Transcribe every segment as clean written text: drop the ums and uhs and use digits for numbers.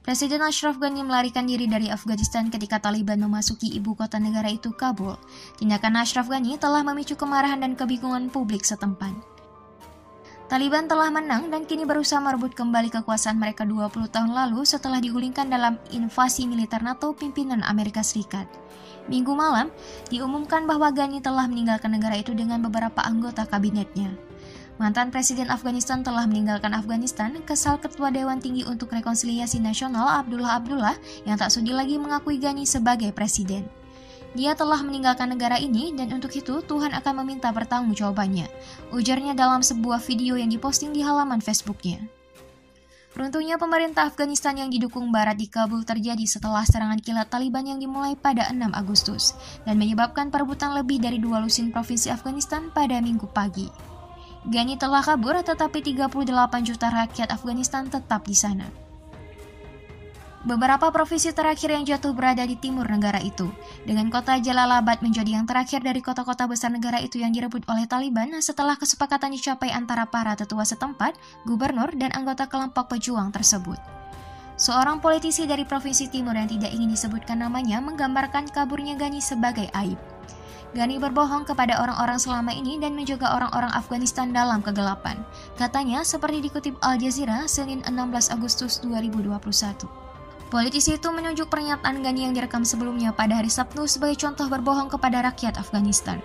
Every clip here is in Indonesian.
Presiden Ashraf Ghani melarikan diri dari Afghanistan ketika Taliban memasuki ibu kota negara itu, Kabul. Tindakan Ashraf Ghani telah memicu kemarahan dan kebingungan publik setempat. Taliban telah menang dan kini berusaha merebut kembali kekuasaan mereka 20 tahun lalu setelah digulingkan dalam invasi militer NATO pimpinan Amerika Serikat. Minggu malam, diumumkan bahwa Ghani telah meninggalkan negara itu dengan beberapa anggota kabinetnya. Mantan Presiden Afghanistan telah meninggalkan Afghanistan, kesal Ketua Dewan Tinggi untuk Rekonsiliasi Nasional Abdullah yang tak sudi lagi mengakui Ghani sebagai presiden. Dia telah meninggalkan negara ini dan untuk itu Tuhan akan meminta pertanggungjawabannya, ujarnya dalam sebuah video yang diposting di halaman Facebooknya. Runtuhnya pemerintah Afghanistan yang didukung Barat di Kabul terjadi setelah serangan kilat Taliban yang dimulai pada 6 Agustus dan menyebabkan perebutan lebih dari 2 lusin provinsi Afghanistan pada Minggu pagi. Ghani telah kabur tetapi 38 juta rakyat Afghanistan tetap di sana. Beberapa provinsi terakhir yang jatuh berada di timur negara itu, dengan kota Jalalabad menjadi yang terakhir dari kota-kota besar negara itu yang direbut oleh Taliban setelah kesepakatan dicapai antara para tetua setempat, gubernur, dan anggota kelompok pejuang tersebut. Seorang politisi dari provinsi timur yang tidak ingin disebutkan namanya menggambarkan kaburnya Ghani sebagai aib. Ghani berbohong kepada orang-orang selama ini dan menjaga orang-orang Afghanistan dalam kegelapan. Katanya seperti dikutip Al Jazeera Senin 16 Agustus 2021. Politisi itu menunjuk pernyataan Ghani yang direkam sebelumnya pada hari Sabtu sebagai contoh berbohong kepada rakyat Afghanistan.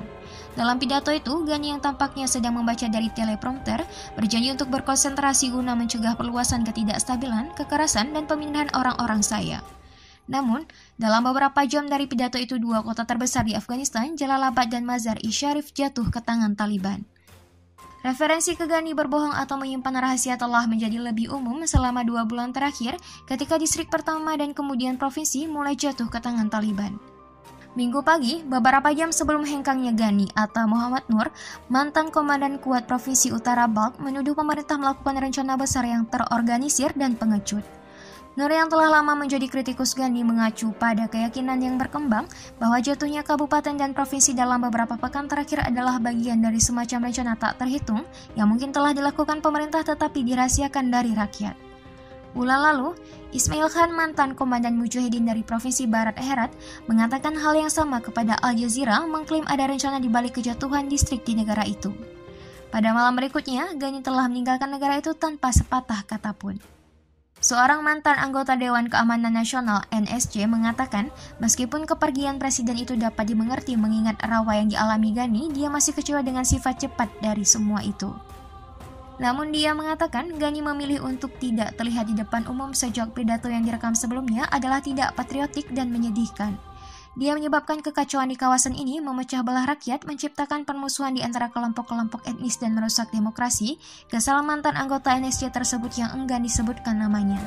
Dalam pidato itu, Ghani yang tampaknya sedang membaca dari teleprompter berjanji untuk berkonsentrasi guna mencegah perluasan ketidakstabilan, kekerasan, dan pemindahan orang-orang saya. Namun, dalam beberapa jam dari pidato itu 2 kota terbesar di Afghanistan, Jalalabad dan Mazar-i-Sharif jatuh ke tangan Taliban. Referensi ke Ghani berbohong atau menyimpan rahasia telah menjadi lebih umum selama 2 bulan terakhir ketika distrik pertama dan kemudian provinsi mulai jatuh ke tangan Taliban. Minggu pagi, beberapa jam sebelum hengkangnya Ghani, Atta Muhammad Nur, mantan komandan kuat Provinsi Utara Balkh, menuduh pemerintah melakukan rencana besar yang terorganisir dan pengecut. Nur yang telah lama menjadi kritikus Ghani mengacu pada keyakinan yang berkembang bahwa jatuhnya kabupaten dan provinsi dalam beberapa pekan terakhir adalah bagian dari semacam rencana tak terhitung yang mungkin telah dilakukan pemerintah tetapi dirahasiakan dari rakyat. Bulan lalu, Ismail Khan, mantan komandan Mujahidin dari Provinsi Barat Herat, mengatakan hal yang sama kepada Al Jazeera mengklaim ada rencana di balik kejatuhan distrik di negara itu. Pada malam berikutnya, Ghani telah meninggalkan negara itu tanpa sepatah kata pun. Seorang mantan anggota Dewan Keamanan Nasional (NSC) mengatakan, meskipun kepergian presiden itu dapat dimengerti mengingat rawa yang dialami Ghani, dia masih kecewa dengan sifat cepat dari semua itu. Namun dia mengatakan Ghani memilih untuk tidak terlihat di depan umum sejak pidato yang direkam sebelumnya adalah tidak patriotik dan menyedihkan. Dia menyebabkan kekacauan di kawasan ini, memecah belah rakyat, menciptakan permusuhan di antara kelompok-kelompok etnis dan merusak demokrasi, kesal mantan anggota NSC tersebut yang enggan disebutkan namanya.